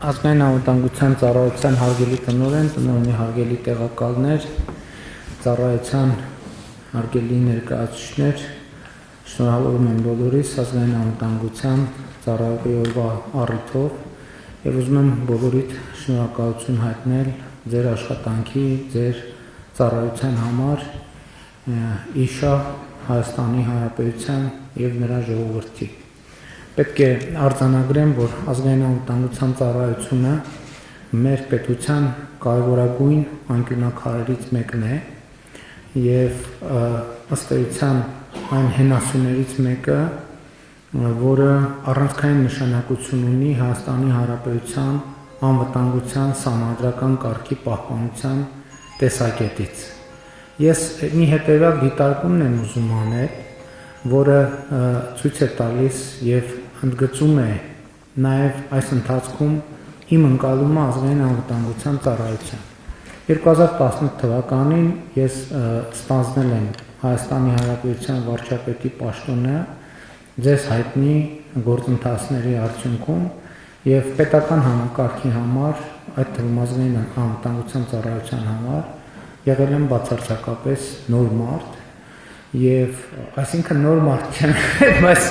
Ազգային անվտանգության ծառայության հարգելի տնօրեն, տնօրենի հարգելի տեղակալներ, ծառայության հարգելի ներկայացուցիչներ, շնորհավորում եմ բոլորիս ազգային անվտանգության ծառայողի օրվա առիթով եւ ուզում եմ բոլորիդ շնորհակալություն հայտնել ձեր աշխատանքի, ձեր ծառայության համար իշա Հայաստանի Հանրապետության եւ նրա ժողովրդի։ Պետք է արձանագրեմ, որ ազգային անվտանգության ծառայությունը մեր պետության կարևորագույն անկյունաքարերից մեկն է եւ ըստ էության այն հենասյուներից մեկը, որը առանցքային նշանակություն ունի Հայաստանի Հանրապետության անվտանգության համանդրական կարգի պահպանության տեսակետից։ Ես մի հետևյալ դիտարկումն եմ ուզում անել, որը ցույց է տալիս եւ ընդգծում է նաև այս ընթացքում իմ ընկալումը ազգային անվտանգության ծառայության։ 2018 թվականին ես ստանձնել եմ Հայաստանի Հանրապետության վարչապետի պաշտոնը ձեզ հայտնի գործընթացների արդյունքում եւ պետական համակարգի համար, այդ թվում ազգային անվտանգության ծառայության համար եղել եմ բացարձակապես նոր մարդ եւ այսինքն նոր մարդ չեմ, բայց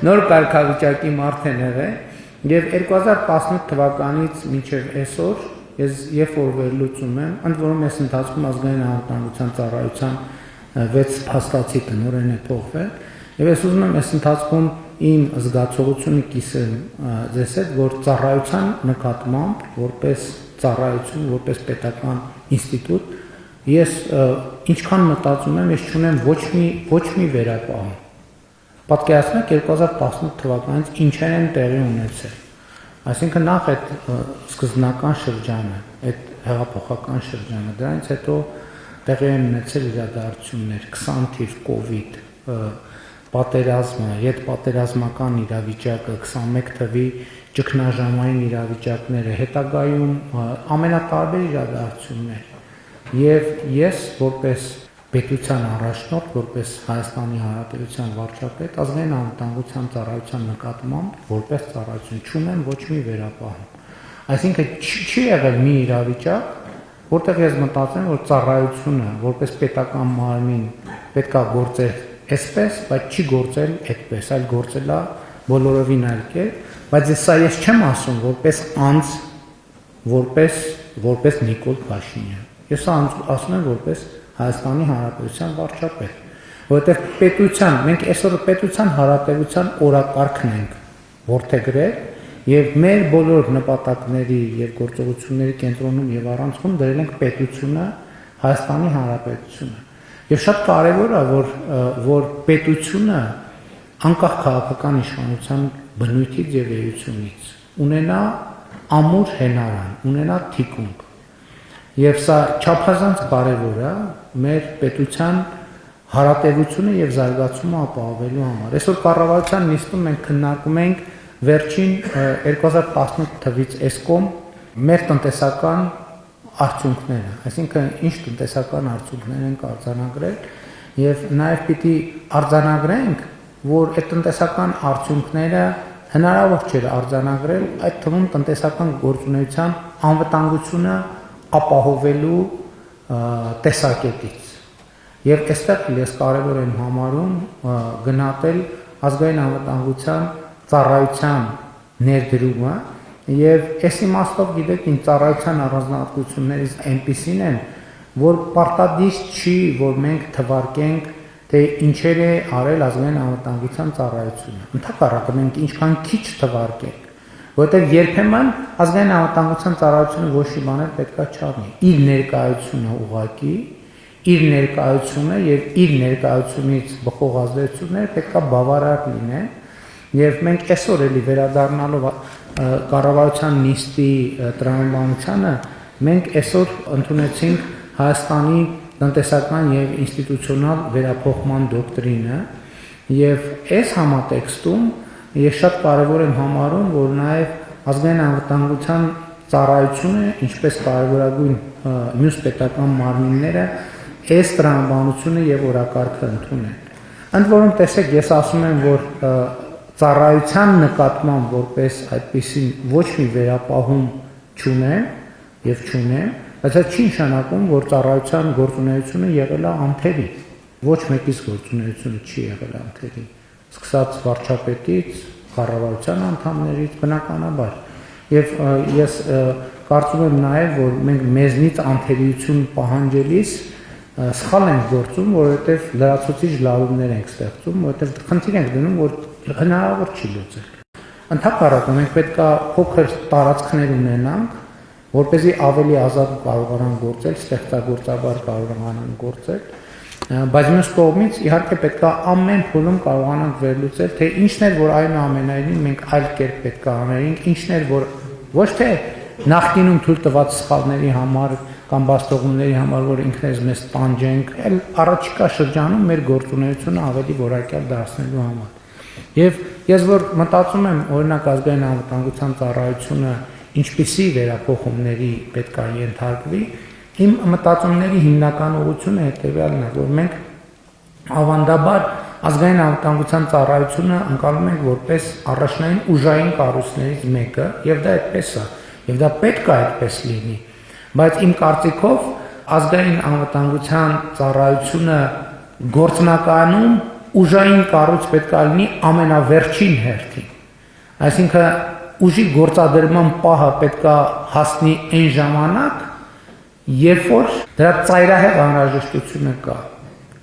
նոր կարգավիճակի մարդ եմ եղել եւ 2018 թվականից մինչեւ այսօր ես երբ որ վերլուծում եմ, ընդ որում ես ընթացքում ազգային անվտանգության ծառայության 6 փաստացի տնօրեն է փոխվել եւ ես ուզում եմ այս ընթացքում իմ զգացողությունը կիսեմ ձեզ հետ, որ ծառայության նկատմամբ որպես ծառայություն, որպես պետական ինստիտուտ ես ինչքան մտածում եմ, ես չունեմ ոչ մի վերապահում։ Պատկերացնեք 2018 թվականից ինչեր են տեղի ունեցել։ Այսինքն նախ այդ սկզբնական շրջանը, այդ հեղափոխական շրջանը, դրանից հետո տեղի են ունեցել իրադարձություններ, 20 թիվ կոവിഡ്, պատերազմը, հետպատերազմական իրավիճակը, 21 թվի ճգնաժամային իրավիճակները, հետագայում ամենատարբեր իրադարձություններ։ Եվ ես որպես պետության առաջնորդ, որպես Հայաստանի Հանրապետության վարչապետ, ազգային անվտանգության ծառայության նկատմամբ որպես ծառայություն չունեմ ոչ մի վերապահում։ Այսինքն չի եղել մի իրավիճակ, որտեղ ես մտածեմ, որ ծառայությունը որպես պետական մարմին պետքա գործեր այսպես, բայց չի գործել այդպես, այլ գործել է բոլորովին այլ կերպ, բայց ես չեմ ասում որպես անձ, որպես Նիկոլ Փաշինյան։ Ես ասում եմ որպես Հայաստանի Հանրապետության վարչապետ, որովհետև պետության, մենք այսօր պետության հարատևության օրակարգն ենք որդեգրել եւ մեր բոլոր նպատակների եւ գործողությունների կենտրոնում եւ առանցքում դրել ենք պետությունը, Հայաստանի Հանրապետությունը։ Եվ շատ կարեւոր է, որ պետությունը անկախ քաղաքական իշխանության բնույթից եւ էությունից ունենա ամուր հենարան, ունենա թիկունք։ Եվ սա չափազանց կարևոր է մեր պետության հարատևությունը եւ զարգացումը ապահովելու համար։ Այսօր կառավարության նիստում մենք քննարկում ենք վերջին 2018 թվից էսկոմ մեր տնտեսական արդյունքները, այսինքն ինչ տնտեսական արդյունքներ են արձանագրել եւ նաեւ պիտի արձանագրենք, որ այդ տնտեսական արդյունքները հնարավոր չէ արձանագրել այդ թվում տնտեսական գործունեության անվտանգությունը ապահովելու տեսակետից։ Եվ այստեղ ես կարևոր եմ համարում գնահատել ազգային անվտանգության ծառայության ներդրումը եւ այս իմաստով գիտեք ինչ ծառայության առանձնահատկություններից այնպիսին են, որ պարտադիր չի, որ մենք թվարկենք, թե ինչեր է արել ազգային անվտանգության ծառայությունը։ Ընդհակառակը մենք ինչքան քիչ թվարկենք, որովհետև երբեմն ազգային անվտանգության ծառայությունը ոչ մի բաներ պետքա չառնի։ Իր ներկայությունը ուղղակի, իր ներկայությունը եւ իր ներկայությունից բխող ազդեցությունները պետքա բավարար լինեն։ Եվ մենք այսօր էլի վերադառնալով կառավարության նիստի տրամաբանությանը, մենք այսօր ընդունեցինք Հայաստանի տնտեսական եւ ինստիտուցիոնալ վերափոխման դոկտրինը եւ այս համատեքստում ես շատ կարեւոր եմ համարում, որ նաեւ ազգային անվտանգության ծառայությունը, ինչպես կարևորագույն մյուս պետական մարմինները այս տրամաբանությունը եւ օրակարգը ընդունեն։ Ընդ որում տեսեք, ես ասում եմ, որ ծառայության նկատմամբ որպես այդպեսին ոչ մի վերապահում չունեմ եւ չունեմ, բայց դա չի նշանակում, որ ծառայության գործունեությունը եղել է անթերի։ Ոչ մեկից գործունեությունը չի եղել անթերի։ Սկսած վարչապետից, կառավարության անդամներից բնականաբար։ Եվ ես կարծում եմ նաև, որ մենք մեզնից անթերիություն պահանջելիս սխալ ենք գործում, որովհետև լրացուցիչ լարումներ ենք ստեղծում, որովհետև խնդիր ենք դնում, որ հնարավոր չի լուծել։ Ընդհակառակը մենք պետք է փոքր տարածքներ ունենանք, որպեսզի ավելի ազատ կարողանան գործել, ստեղծագործաբար կարողանան գործել, բայց մյուս կողմից իհարկե պետք է ամեն փուլում կարողանանք վերլուծել, թե ինչն էր, որ այնուամենայնիվ մենք այլ կերպ պետք է անեինք, ինչն էր, որ ոչ թե նախկինում թույլ տված սխալների համար կամ բաստողումների համար, որ ինքներս մեզ տանջենք, այլ առաջիկա շրջանում մեր գործունեությունը ավելի որակյալ դարձնելու համար։ Եվ ես որ մտածում եմ, օրինակ ազգային անվտանգության ծառայությունը ինչպիսի վերափոխումների պետք է ենթարկվի, իմ մտածումների հիմնական ուղղությունը հետևյալն է, որ մենք ավանդաբար ազգային անվտանգության ծառայությունը ընկալում ենք որպես առաջնային ուժային կառույցներից մեկը, եւ դա այդպես է, եւ դա պետք է այդպես լինի, բայց իմ կարծիքով ազգային անվտանգության ծառայությունը գործնականում ուժային կառույց պետք է լինի ամենավերջին հերթին, այսինքն ուժի գործադրման պահը պետք է հասնի այն ժամանակ, երբ որ դրա ծայրահեղ անհրաժեշտությունը կա,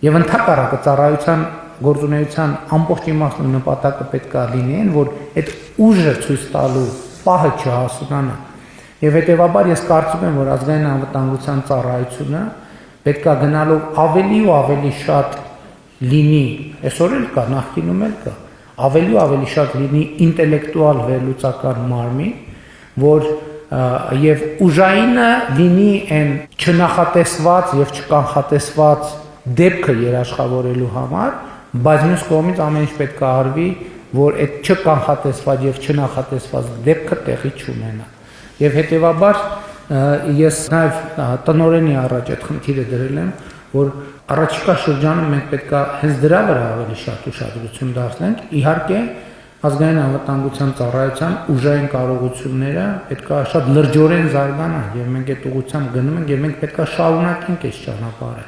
եւ ընդհակառակը ծառայության գործունեության ամբողջ իմաստն ու նպատակը պետք է լինի այն, որ այդ ուժը ցույց տալու պահը չհասունանա, եւ հետեւաբար ես կարծում եմ, որ ազգային անվտանգության ծառայությունը պետք է գնալով ավելի ու ավելի շատ լինի, այսօր էլ կա, նախկինում էլ կա, ավելի ու ավելի շատ լինի ինտելեկտուալ վերլուծական մարմին, որ եւ ուժայինը լինի այն չնախատեսված եւ չկանխատեսված դեպքը երաշխավորելու համար, բայց մյուս կողմից ամեն ինչ պետք է արվի, որ այդ չկանխատեսված եւ չնախատեսված դեպքը տեղի չունենա։ Եվ հետեւաբար ես նաեւ տնօրենի առաջ այդ խնդիրը դրել եմ, որ առաջիկա շրջանում մենք պետք է հենց դրա վրա ավելի շատ ուշադրություն դարձնենք, իհարկե ազգային անվտանգության ծառայության ուժային կարողությունները պետք է շատ լրջորեն զարգանան եւ մենք այդ ուղղությամբ գնում ենք եւ մենք պետք է շարունակենք այս ճանապարհը,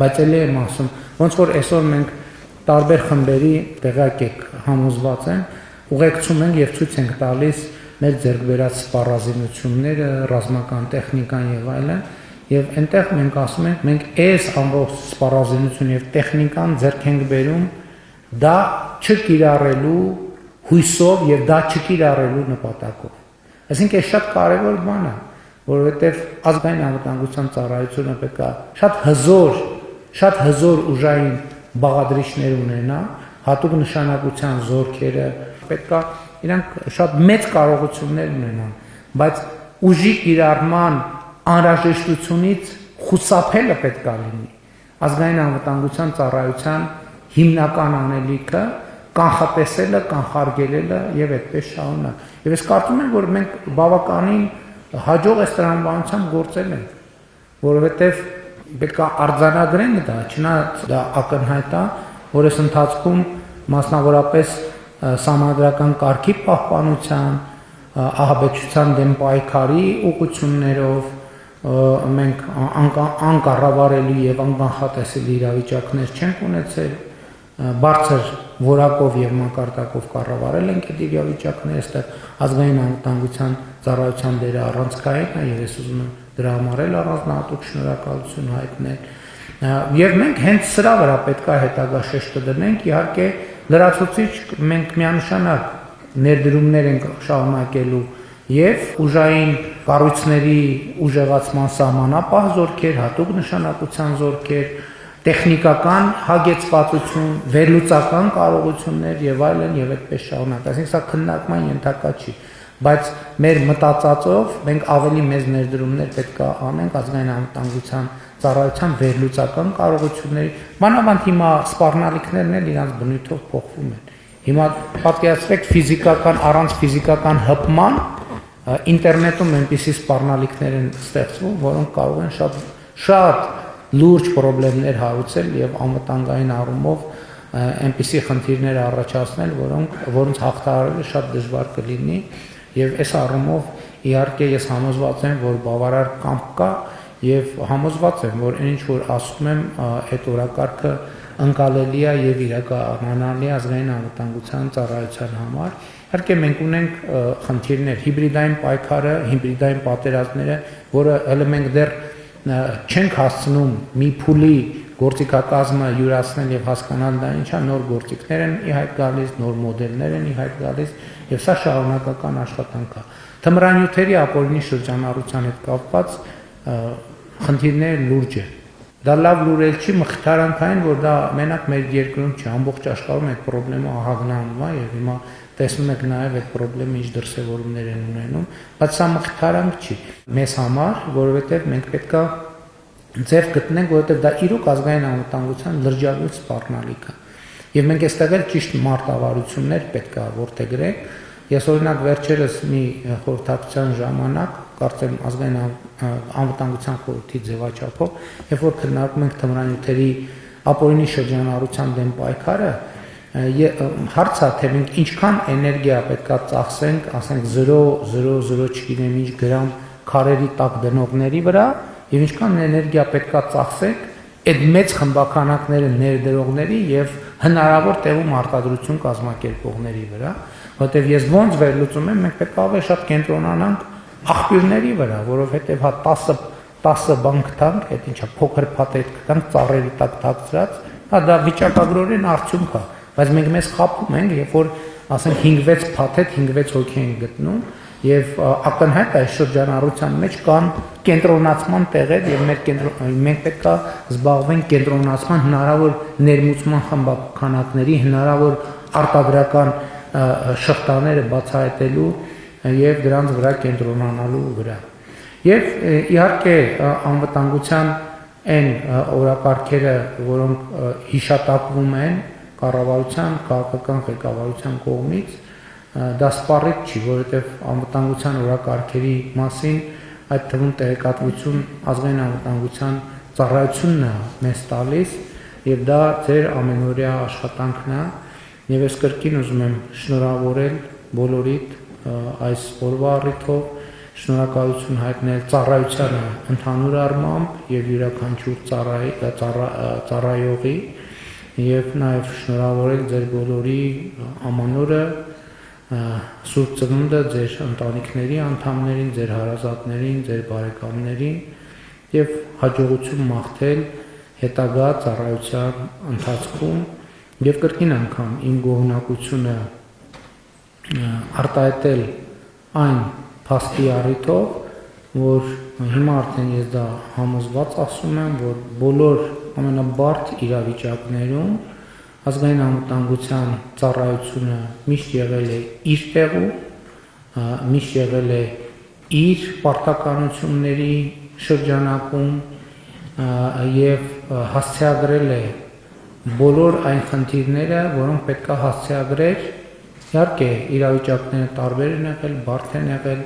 բայց ելի եմ ասում, ոնց որ այսօր մենք տարբեր խմբերի տեղյակ եք համոզված են, ուղեկցում ենք եւ ցույց ենք տալիս մեր ձեռք բերած սպառազինությունները, ռազմական տեխնիկան եւ այլն, եւ այնտեղ մենք ասում ենք, մենք այս ամբողջ սպառազինություն եւ տեխնիկան ձեռք ենք բերում դա չկիրառելու հույսով եւ դա չկիրառելու նպատակով։ Այսինքն այս շատ կարեւոր բան է, որովհետեւ ազգային անվտանգության ծառայությունը պետք է շատ հզոր ուժային բաղադրիչներ ունենա, հատուկ նշանակության զորքերը պետք է իրանք շատ մեծ կարողություններ ունենան, բայց ուժի կիրառման անհրաժեշտությունից խուսափելը պետք է լինի։ Ազգային անվտանգության ծառայության հիմնական անելիքը կանխատեսելը, կանխարգելելը եւ այդպես շարունակ։ Եվ ես կարծում եմ, որ մենք բավականին հաջող այս տրամաբանությամբ գործել ենք, որովհետեւ պետք է արձանագրենք դա, չնայած դա ակնհայտ է, որ այս ընթացքում մասնավորապես սահմանադրական կարգի պահպանության, ահաբեկչության դեմ պայքարի ուղղություններով մենք անկառավարելի եւ անկանխատեսելի իրավիճակներ չենք ունեցել, բարձր որակով եւ մակարդակով կառավարել ենք այդ իրավիճակները, այստեղ ազգային անվտանգության ծառայության դերը առանցքային է եւ ես ուզում եմ դրա համար էլ առանձնահատուկ շնորհակալություն հայտնել։ Եվ մենք հենց սրա վրա պետք է հետագա շեշտը դնենք, իհարկե լրացուցիչ մենք միանշանակ ներդրումներ ենք շարունակելու եւ ուժային կառույցների ուժեղացման սահմանապահ զորքեր, հատուկ նշանակության զորքեր, տեխնիկական հագեցվածություն, վերլուծական կարողություններ եւ այլն եւ այդպես շարունակ։ Այսինքն սա քննարկման ենթակա չի, բայց մեր մտածածով մենք ավելի մեծ ներդրումներ պետք է անենք ազգային անվտանգության ծառայության վերլուծական կարողությունների, մանավանդ հիմա սպառնալիքներն էլ իրանց բնույթով փոխվում են։ Հիմա պատկերացրեք ֆիզիկական առանց ֆիզիկական հպման ինտերնետում այնպիսի սպառնալիքներ են ստեղծվում, որոնք կարող են շատ լուրջ խնդիրներ հարուցել եւ անվտանգային առումով այնպիսի խնդիրներ առաջացնել, որոնց հաղթահարելը շատ դժվար կլինի, եւ այս առումով իհարկե ես համոզված եմ, որ բավարար կամք կա եւ համոզված եմ, որ ինչ որ ասում եմ, այդ օրակարգը ընկալելի է եւ իրականանալի ազգային անվտանգության ծառայության համար։ Իհարկե մենք ունենք խնդիրներ, հիբրիդային պայքարը, հիբրիդային պատերազմները, որը հələ մենք դեռ չենք հասցնում մի փուլի գործիքակազմը յուրացնել եւ հասկանալ դա ինչա, նոր գործիքներ են ի հայտ գալիս, նոր մոդելներ են ի հայտ գալիս եւ սա շարունակական աշխատանք է։ Թմրանյութերի ապօրինի շրջանառության հետ կապված խնդիրները լուրջ է։ Դա լավ լուրել չի մխիթարանքային, որ դա մենակ մեր երկրում չի, ամբողջ աշխարհում այդ խնդրը ահագնանում է եւ հիմա տեսնում եք նաեւ այդ խնդրը ինչ դրսեւորումներ են ունենում, բայց սա մխիթարանք չի մեզ համար, որովհետեւ մենք պետքա ձև գտնենք, որովհետեւ դա իրոք ազգային անվտանգության լրջագույն սպառնալիք է։ Եվ մենք այստեղ էլ ճիշտ մարտավարություններ պետքա որդեգրենք։ Ես օրինակ վերջերս մի խորհրդակցության ժամանակ, կարծեմ ազգային անվտանգության խորհրդի ձևաչափով, երբ որ քննարկում ենք թմրանյութերի ապօրինի շրջանառության դեմ պայքարը, հարցը թե մենք ինչքան էներգիա պետքա ծախսենք, ասենք 0.00 չգիտեմ ինչ գրամ քարերի տակ դնողների վրա, եւ ինչքան էներգիա պետքա ծախսենք այդ մեծ խմբականակները ներդրողների եւ հնարավոր տեղում արտադրություն կազմակերպողների վրա, որտեղ ես ոնց վերլուծում եմ, մենք պետք է ավելի շատ կենտրոնանանք աղբյուրների վրա, որովհետեւ հա 10 բան կտանք, այդ ինչա փոքր փաթեթ կտանք ծառերի տակ թաքցրած, հա դա վիճակագրորեն արդյունք է, բայց մենք մեզ խափում ենք, երբ որ ասենք 5-6 փաթեթ 5-6 հոգի են գտնում եւ ակնհայտ է շրջանառության մեջ կան կենտրոնացման տեղեր եւ մենք պետք է զբաղվենք կենտրոնացման հնարավոր ներմուծման խմբականակների հնարավոր արտադրական շղթաները բացահայտելու եւ դրանց վրա կենտրոնանալու վրա եւ իհարկե անվտանգության այն օրակարգերը, որոնք հիշատակվում են կառավարության քաղաքական ղեկավարության կողմից, դա սպառիչ չի, որովհետև անվտանգության օրակարգերի մասին այդ թվում տեղեկատվություն ազգային անվտանգության ծառայությունն է մեզ տալիս եւ դա ձեր ամենօրյա աշխատանքն է եւ ես կրկին ուզում եմ շնորհավորել բոլորիդ այս օրվա առիթով, շնորհակալություն հայտնել ծառայությանը ընդհանուր առմամբ եւ յուրաքանչյուր ծառայողի եւ նաեւ շնորհավորել ձեր բոլորի ամանորը Սուրբ Ծնունդը ձեր ընտանիքների անդամներին, ձեր հարազատներին, ձեր բարեկամներին եւ հաջողություն մաղթել հետագա ծառայության ընթացքում եւ կրկին անգամ իմ գոհունակությունը արտահայտել այն փաստի առիթով, որ հիմա արդեն ես դա համոզված ասում եմ, որ բոլոր ամենաբարդ իրավիճակներում ազգային անվտանգության ծառայությունը միշտ եղել է իր տեղում, միշտ եղել է իր պարտականությունների շրջանակում եւ հասցեագրել է բոլոր այն խնդիրները, որոնք պետք է հասցեագրեր, իհարկե իրավիճակները տարբեր են եղել, բարդ են եղել,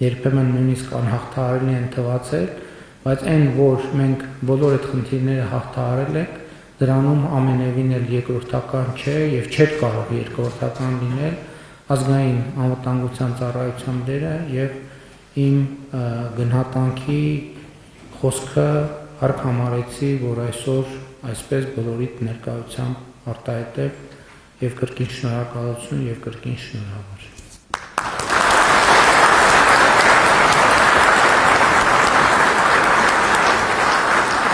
երբեմն նույնիսկ անհաղթահարելի են թվացել, բայց այն, որ մենք բոլոր այդ խնդիրները հաղթահարել ենք, դրանում ամենևին էլ երկրորդական չէ եւ չէր կարող երկրորդական լինել ազգային անվտանգության ծառայության դերը եւ իմ գնահատանքի խոսքը հարկ համարեցի, որ այսօր այսպես բոլորիդ ներկայությամբ արտահայտել եւ կրկին շնորհակալություն եւ կրկին շնորհավոր